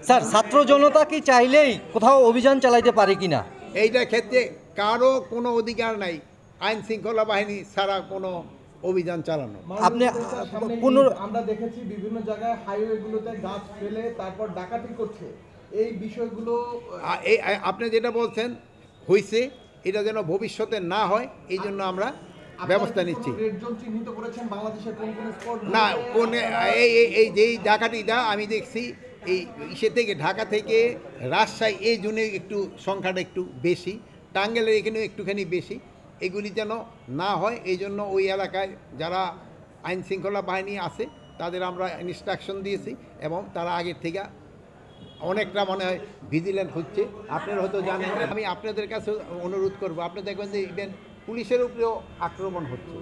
Sir, ছাত্র জনতা কি চাইলেই কোথাও অভিযান চালাইতে পারে কিনা? এইটার ক্ষেত্রে কারো কোনো অধিকার নাই আইন শৃঙ্খলা বাহিনী ছাড়া কোনো অভিযান চালানো। আপনি আমরা দেখেছি বিভিন্ন জায়গায় হাইওয়েগুলোতে গাছ ফেলে তারপর ডাকাতি করছে, এই বিষয়গুলো আপনি যেটা বলছেন হয়েছে, এটা যেন ভবিষ্যতে না হয় এই জন্য আমরা ব্যবস্থা নিচ্ছি। রেড জোন চিহ্নিত করেছেন বাংলাদেশের কোন কোন স্পট? না, কোন এই যেই ডাকাতিটা আমি দেখছি এই ইসে থেকে ঢাকা থেকে রাজশাহী এই জন্য একটু সংখ্যাটা একটু বেশি, টাঙ্গাইলের এখানেও একটুখানি বেশি। এগুলি যেন না হয় এই জন্য ওই এলাকায় যারা আইন শৃঙ্খলা বাহিনী আছে তাদের আমরা ইনস্ট্রাকশন দিয়েছি এবং তারা আগের থেকে অনেকটা মনে হয় ভিজিল্যান্ট হচ্ছে। আপনারা হয়তো জানেন, আমি আপনাদের কাছে অনুরোধ করব, আপনি দেখবেন যে ইভেন পুলিশের উপরেও আক্রমণ হচ্ছে।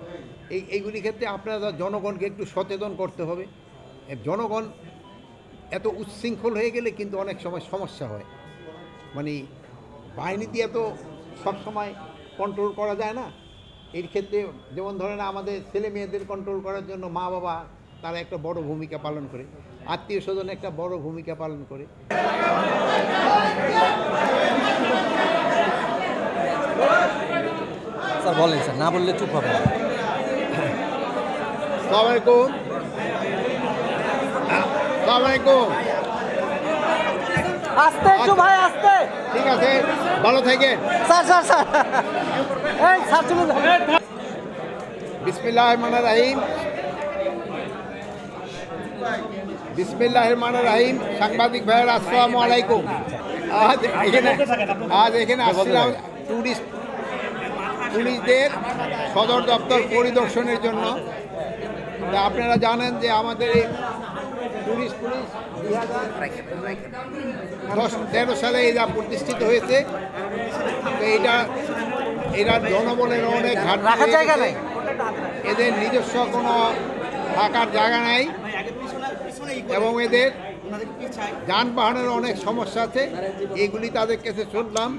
এইগুলি ক্ষেত্রে আপনারা জনগণকে একটু সচেতন করতে হবে। জনগণ এত উচ্ছৃঙ্খল হয়ে গেলে কিন্তু অনেক সময় সমস্যা হয়। মানে বাহিনী দিয়ে তো সবসময় কন্ট্রোল করা যায় না। এর ক্ষেত্রে যেমন ধরেন আমাদের ছেলে মেয়েদের কন্ট্রোল করার জন্য মা বাবা তারা একটা বড় ভূমিকা পালন করে, আত্মীয় স্বজন একটা বড় ভূমিকা পালন করে। স্যার বলেন, স্যার না বললে চুপ হবে। সালামালাইকুম, সালামালাইকুম। আস্তে একটু ভাই, আস্তে। ঠিক আছে, ভালো থাকেন। স্যার স্যার স্যার এই স্যার চলে যান। বিসমিল্লাহির রহমানির রহিম, বিসমিল্লাহির রহমানির রহিম। সাংবাদিক ভাইয়েরা আসসালামু আলাইকুম। আজ এখানে আসছিলাম পুলিশদের সদর দপ্তর পরিদর্শনের জন্য। তা আপনারা জানেন যে আমাদের এই পুলিশ 2013 সালে এটা প্রতিষ্ঠিত হয়েছে। তো এটা জনবলের অনেক রাখার জায়গা নাই, এদের নিজস্ব কোনো থাকার জায়গা নাই এবং এদের যানবাহনের অনেক সমস্যা আছে। এগুলি তাদের কাছে শুনলাম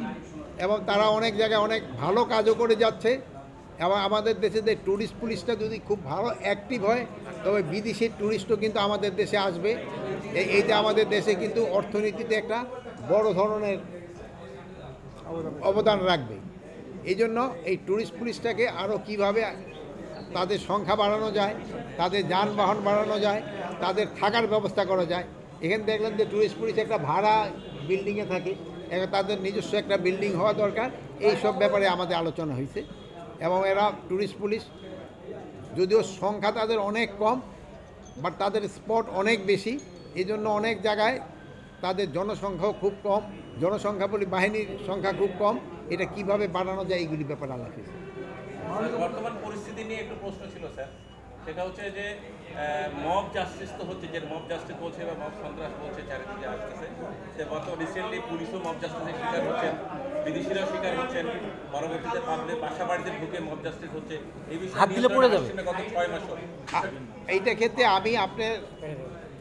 এবং তারা অনেক জায়গায় অনেক ভালো কাজও করে যাচ্ছে। এবং আমাদের দেশে যে ট্যুরিস্ট পুলিশটা যদি খুব ভালো অ্যাক্টিভ হয় তবে বিদেশি ট্যুরিস্টও কিন্তু আমাদের দেশে আসবে। এইটা আমাদের দেশে কিন্তু অর্থনীতিতে একটা বড় ধরনের অবদান রাখবে। এই জন্য এই ট্যুরিস্ট পুলিশটাকে আরও কীভাবে তাদের সংখ্যা বাড়ানো যায়, তাদের যানবাহন বাড়ানো যায়, তাদের থাকার ব্যবস্থা করা যায়। এখানে দেখলেন যে ট্যুরিস্ট পুলিশ একটা ভাড়া বিল্ডিংয়ে থাকে, তাদের নিজস্ব একটা বিল্ডিং হওয়া দরকার। এই সব ব্যাপারে আমাদের আলোচনা হয়েছে এবং এরা ট্যুরিস্ট পুলিশ যদিও সংখ্যা তাদের অনেক কম, বাট তাদের স্পট অনেক বেশি। এই জন্য অনেক জায়গায় তাদের জনসংখ্যাও খুব কম, জনসংখ্যা বলি বাহিনীর সংখ্যা খুব কম। এটা কিভাবে বাড়ানো যায় এইগুলি ব্যাপারে আলাপ হয়েছে। বর্তমান পরিস্থিতি নিয়ে একটু প্রশ্ন ছিল স্যার, সেটা হচ্ছে যে মব জাস্টিস তো হচ্ছে, যে মব জাস্টিস বলছে বা মব সন্ত্রাস বলছে চারিদিকে আসতেছে। সে গত রিসেন্টলি পুলিশও মব জাস্টিসের শিকার হচ্ছেন, বিদেশিরাও শিকার হচ্ছেন, পরবর্তীতে পাবলিক বাসা বাড়িতে ঢুকে মব জাস্টিস হচ্ছে। এই বিষয়ে গত 6 মাস এইটা ক্ষেত্রে আমি আপনার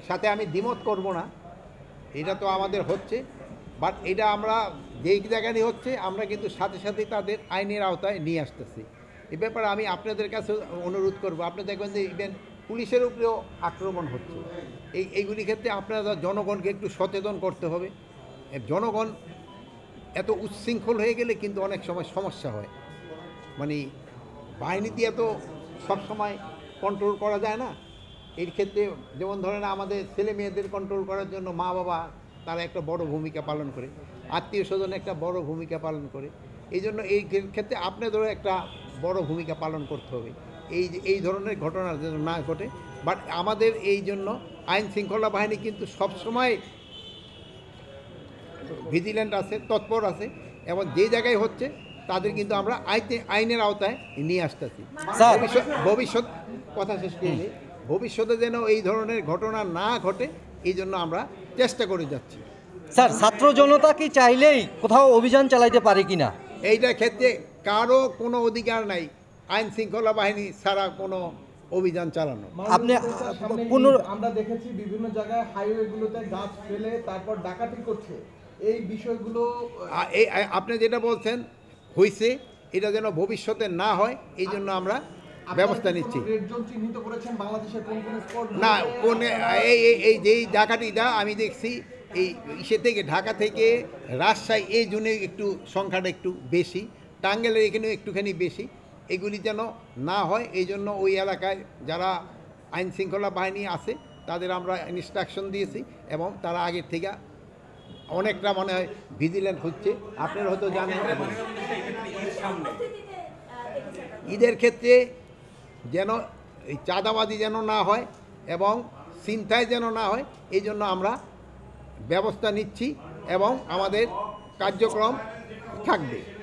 সাথে আমি দ্বিমত করব না। এটা তো আমাদের হচ্ছে, বাট এটা আমরা যেই জায়গায় হচ্ছে আমরা কিন্তু সাথে সাথে তাদের আইনের আওতায় নিয়ে আসতেছি। এ ব্যাপারে আমি আপনাদের কাছে অনুরোধ করব, আপনি দেখবেন যে ইভেন পুলিশের উপরেও আক্রমণ হচ্ছে। এইগুলি ক্ষেত্রে আপনারা জনগণকে একটু সচেতন করতে হবে। জনগণ এত উচ্ছৃঙ্খল হয়ে গেলে কিন্তু অনেক সময় সমস্যা হয়। মানে বাহিনী দিয়ে তো সবসময় কন্ট্রোল করা যায় না। এর ক্ষেত্রে যেমন ধরেন আমাদের ছেলে মেয়েদের কন্ট্রোল করার জন্য মা বাবা তারা একটা বড় ভূমিকা পালন করে, আত্মীয় স্বজন একটা বড় ভূমিকা পালন করে। এই জন্য এই ক্ষেত্রে আপনাদেরও একটা বড় ভূমিকা পালন করতে হবে এই ধরনের ঘটনা যেন না ঘটে। বাট আমাদের এই জন্য আইন শৃঙ্খলা বাহিনী কিন্তু সবসময় ভিজিল্যান্ট আছে, তৎপর আছে এবং যে জায়গায় হচ্ছে তাদের কিন্তু আমরা আইনের আওতায় নিয়ে আসতেছি। ভবিষ্যৎ কথা শেষ করে ভবিষ্যতে যেন এই ধরনের ঘটনা না ঘটে এই জন্য আমরা চেষ্টা করে যাচ্ছি। স্যার, ছাত্র জনতা কি চাইলেই কোথাও অভিযান চালাইতে পারে কিনা? এইটার ক্ষেত্রে কারো কোনো অধিকার নাই আইন শৃঙ্খলা বাহিনী ছাড়া কোনো অভিযান চালানো। আপনি আমরা দেখেছি বিভিন্ন জায়গায় হাইওয়েগুলোতে গাছ ফেলে তারপর ডাকাতি করছে, এই বিষয়গুলো আপনি যেটা বলছেন হয়েছে, এটা যেন ভবিষ্যতে না হয় এই জন্য আমরা ব্যবস্থা নিচ্ছি। রেড জোন চিহ্নিত করেছেন বাংলাদেশের কোন কোন স্পট? না, কোন এই যেই ডাকাতিটা আমি দেখছি এই ইসে থেকে ঢাকা থেকে রাজশাহী এই জন্য একটু সংখ্যাটা একটু বেশি, টাঙ্গাইলের এখানেও একটুখানি বেশি। এগুলি যেন না হয় এই জন্য ওই এলাকায় যারা আইন শৃঙ্খলা বাহিনী আছে তাদের আমরা ইনস্ট্রাকশন দিয়েছি এবং তারা আগের থেকে অনেকটা মনে হয় ভিজিল্যান্ট হচ্ছে। আপনারা হয়তো জানেন ঈদের ক্ষেত্রে যেন এই চাঁদাবাজি যেন না হয় এবং ছিনতাই যেন না হয়, এই জন্য আমরা ব্যবস্থা নিচ্ছি এবং আমাদের কার্যক্রম থাকবে।